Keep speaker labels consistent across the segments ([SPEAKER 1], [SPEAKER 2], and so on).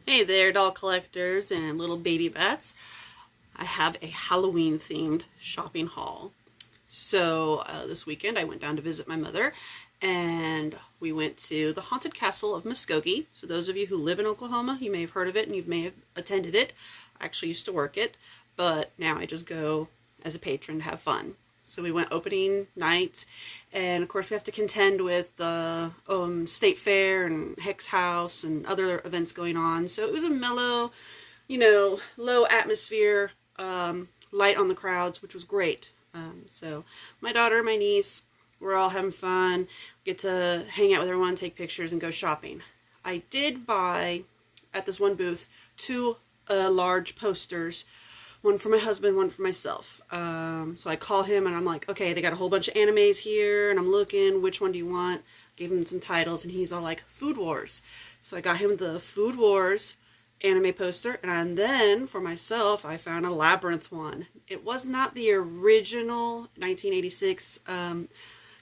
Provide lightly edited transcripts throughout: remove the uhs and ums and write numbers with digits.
[SPEAKER 1] Hey there, doll collectors and little baby bats. I have a Halloween themed shopping haul. So this weekend I went down to visit my mother and we went to the Haunted Castle of Muskogee. So those of you who live in Oklahoma, you may have heard of it and you may have attended it. I actually used to work it, but now I just go as a patron to have fun. So we went opening night, and of course we have to contend with the State Fair and Hex House and other events going on. So it was a mellow, low atmosphere, light on the crowds, which was great. So my daughter, my niece, we're all having fun, get to hang out with everyone, take pictures, and go shopping. I did buy, at this one booth, two large posters. One for my husband, one for myself. So I call him and I'm like, okay, they got a whole bunch of animes here and I'm looking, which one do you want? Gave him some titles and he's all like, Food Wars. So I got him the Food Wars anime poster, and then for myself I found a Labyrinth one. It was not the original 1986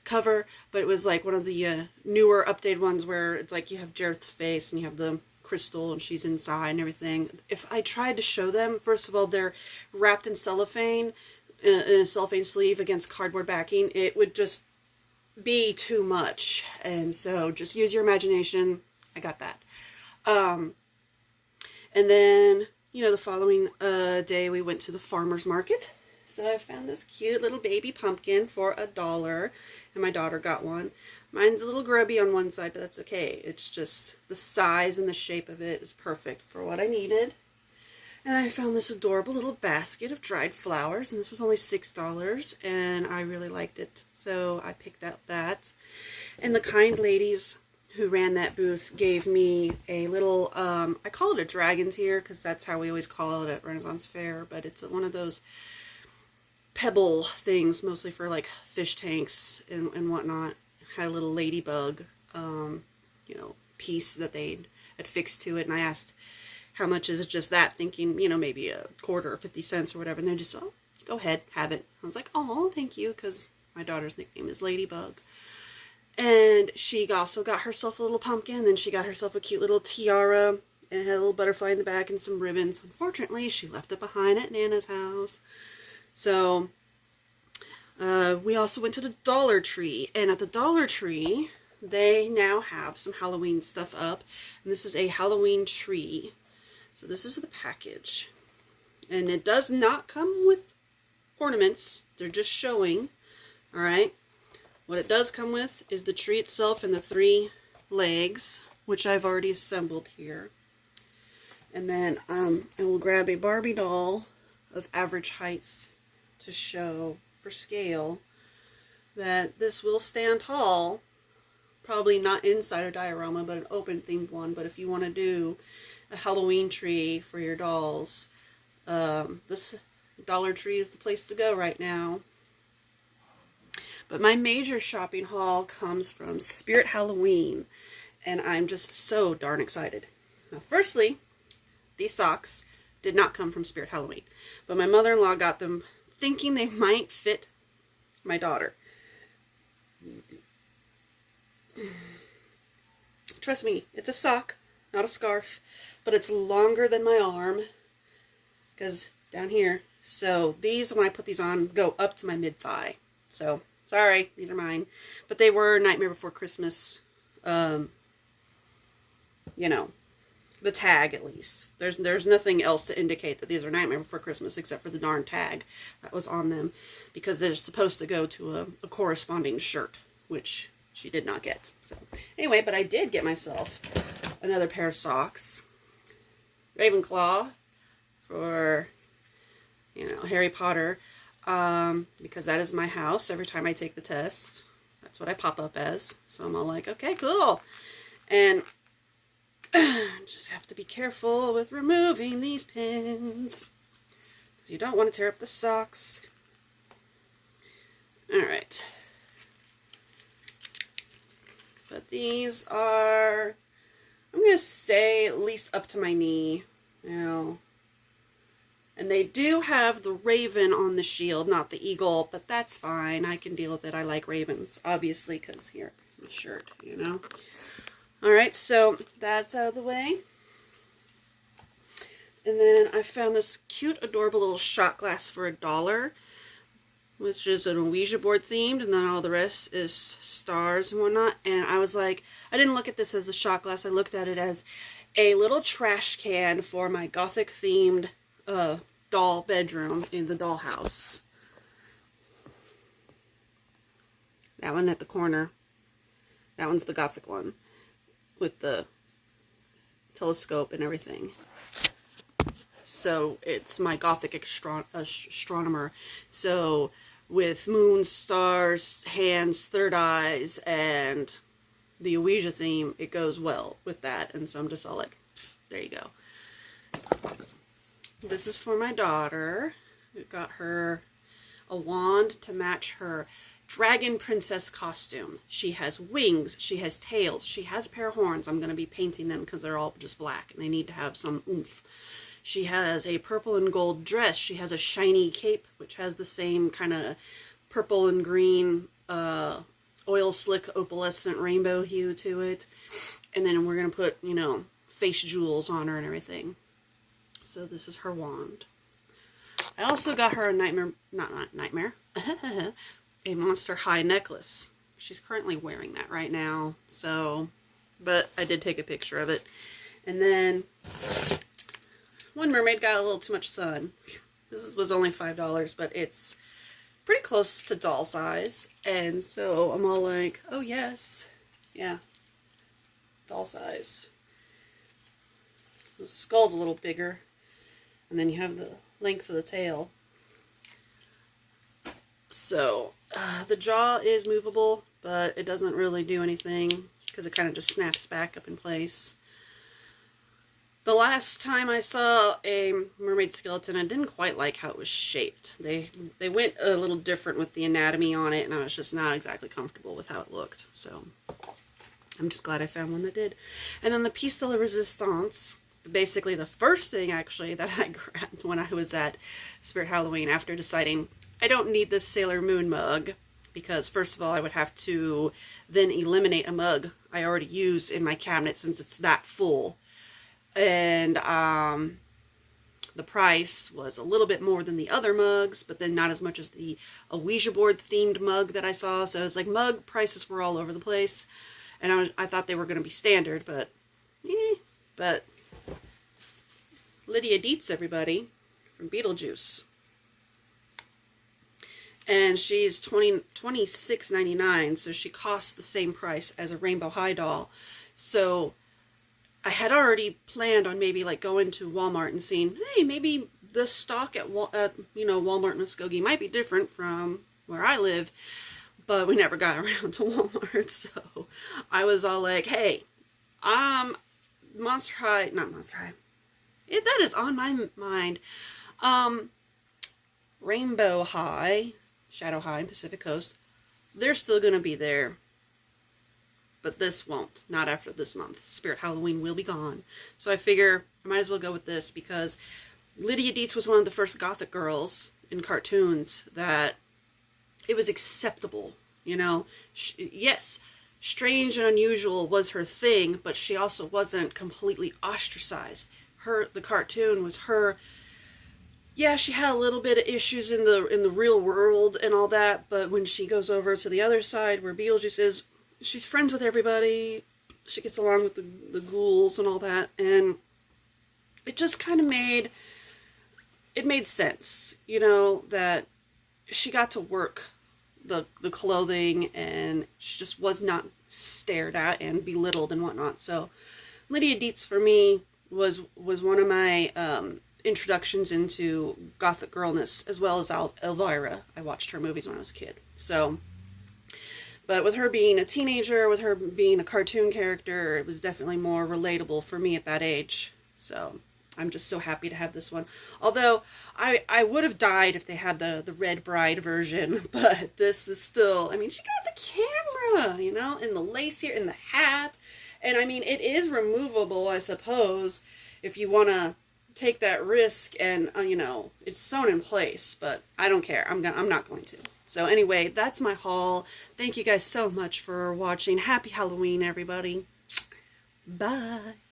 [SPEAKER 1] cover, but it was like one of the newer updated ones where it's like you have Jareth's face and you have the crystal and she's inside and everything. If I tried to show them, first of all, they're wrapped in cellophane, in a cellophane sleeve against cardboard backing. It would just be too much, and so just use your imagination. I got that. And then, the following day we went to the farmer's market. So I found this cute little baby pumpkin for $1, and my daughter got one. Mine's a little grubby on one side, but that's okay. It's just the size and the shape of it is perfect for what I needed. And I found this adorable little basket of dried flowers, and this was only $6, and I really liked it. So I picked out that. And the kind ladies who ran that booth gave me a little, I call it a dragon tier, because that's how we always call it at Renaissance Fair, but it's one of those pebble things, mostly for like fish tanks and whatnot. Had a little ladybug, piece that they'd affixed to it, and I asked, how much is it just that, thinking, maybe a quarter or 50 cents or whatever, and they're just, oh, go ahead, have it. I was like, oh, thank you, because my daughter's nickname is Ladybug. And she also got herself a little pumpkin, then she got herself a cute little tiara, and it had a little butterfly in the back and some ribbons. Unfortunately, she left it behind at Nana's house. So we also went to the Dollar Tree, and at the Dollar Tree, they now have some Halloween stuff up, and this is a Halloween tree. So this is the package, and it does not come with ornaments. They're just showing. All right. What it does come with is the tree itself and the 3 legs, which I've already assembled here. And then I will grab a Barbie doll of average height to show for scale that this will stand tall. Probably not inside a diorama, but an open themed one. But if you want to do a Halloween tree for your dolls, this Dollar Tree is the place to go right now. But my major shopping haul comes from Spirit Halloween, and I'm just so darn excited. Now, firstly, these socks did not come from Spirit Halloween, but my mother-in-law got them thinking they might fit my daughter. Trust me, it's a sock, not a scarf, but it's longer than my arm, because down here. So these, when I put these on, go up to my mid-thigh. So sorry, these are mine. But they were Nightmare Before Christmas, the tag at least. There's nothing else to indicate that these are Nightmare Before Christmas except for the darn tag that was on them, because they're supposed to go to a corresponding shirt, which she did not get. So anyway, but I did get myself another pair of socks. Ravenclaw for, Harry Potter. Because that is my house every time I take the test. That's what I pop up as. So I'm all like, okay, cool. And just have to be careful with removing these pins, because you don't want to tear up the socks. Alright. But these are, I'm going to say, at least up to my knee. And they do have the raven on the shield, not the eagle, but that's fine. I can deal with it. I like ravens, obviously, because here, the shirt, Alright, so that's out of the way. And then I found this cute, adorable little shot glass for $1, which is an Ouija board themed, and then all the rest is stars and whatnot. And I was like, I didn't look at this as a shot glass. I looked at it as a little trash can for my gothic themed doll bedroom in the dollhouse. That one at the corner. That one's the gothic one with the telescope and everything. So it's my gothic astronomer. So with moons, stars, hands, third eyes, and the Ouija theme, it goes well with that. And so I'm just all like, there you go. This is for my daughter. We've got her a wand to match her dragon princess costume. She has wings, she has tails, she has a pair of horns. I'm going to be painting them because they're all just black and they need to have some oomph. She has a purple and gold dress. She has a shiny cape, which has the same kind of purple and green oil slick opalescent rainbow hue to it. And then we're going to put, you know, face jewels on her and everything. So this is her wand. I also got her a a Monster High necklace. She's currently wearing that right now. So, but I did take a picture of it. And then one mermaid got a little too much sun. This was only $5, but it's pretty close to doll size. And so I'm all like, oh yes. Yeah. Doll size. The skull's a little bigger. And then you have the length of the tail. So, the jaw is movable, but it doesn't really do anything because it kind of just snaps back up in place. The last time I saw a mermaid skeleton, I didn't quite like how it was shaped. They went a little different with the anatomy on it, and I was just not exactly comfortable with how it looked. So, I'm just glad I found one that did. And then the piece de la resistance, basically the first thing actually that I grabbed when I was at Spirit Halloween after deciding I don't need this Sailor Moon mug because first of all I would have to then eliminate a mug I already use in my cabinet since it's that full. And the price was a little bit more than the other mugs, but then not as much as the Ouija board themed mug that I saw. So it's like mug prices were all over the place. And I thought they were going to be standard, but but Lydia Dietz, everybody, from Beetlejuice. And she's $26.99, so she costs the same price as a Rainbow High doll. So I had already planned on maybe like going to Walmart and seeing, hey, maybe the stock at Walmart Muskogee might be different from where I live, but we never got around to Walmart. So I was all like, hey, Monster High, not Monster High. That is on my mind. Rainbow High, Shadow High, and Pacific Coast, they're still going to be there. But this won't. Not after this month. Spirit Halloween will be gone. So I figure I might as well go with this because Lydia Dietz was one of the first gothic girls in cartoons that it was acceptable. You know, yes, strange and unusual was her thing, but she also wasn't completely ostracized. The cartoon was her. Yeah, she had a little bit of issues in the real world and all that, but when she goes over to the other side where Beetlejuice is, she's friends with everybody. She gets along with the ghouls and all that, and it just kind of made sense, you know, that she got to work the clothing and she just was not stared at and belittled and whatnot. So Lydia Dietz for me was one of my introductions into gothic girlness, as well as Elvira. I watched her movies when I was a kid. So, but with her being a teenager, with her being a cartoon character, it was definitely more relatable for me at that age. So I'm just so happy to have this one. Although I would have died if they had the Red Bride version, but this is still, I mean, she got the camera, you know, and the lace here and the hat. And I mean, it is removable, I suppose, if you want to take that risk and, you know, it's sewn in place, but I don't care. I'm not going to. So anyway, that's my haul. Thank you guys so much for watching. Happy Halloween, everybody. Bye.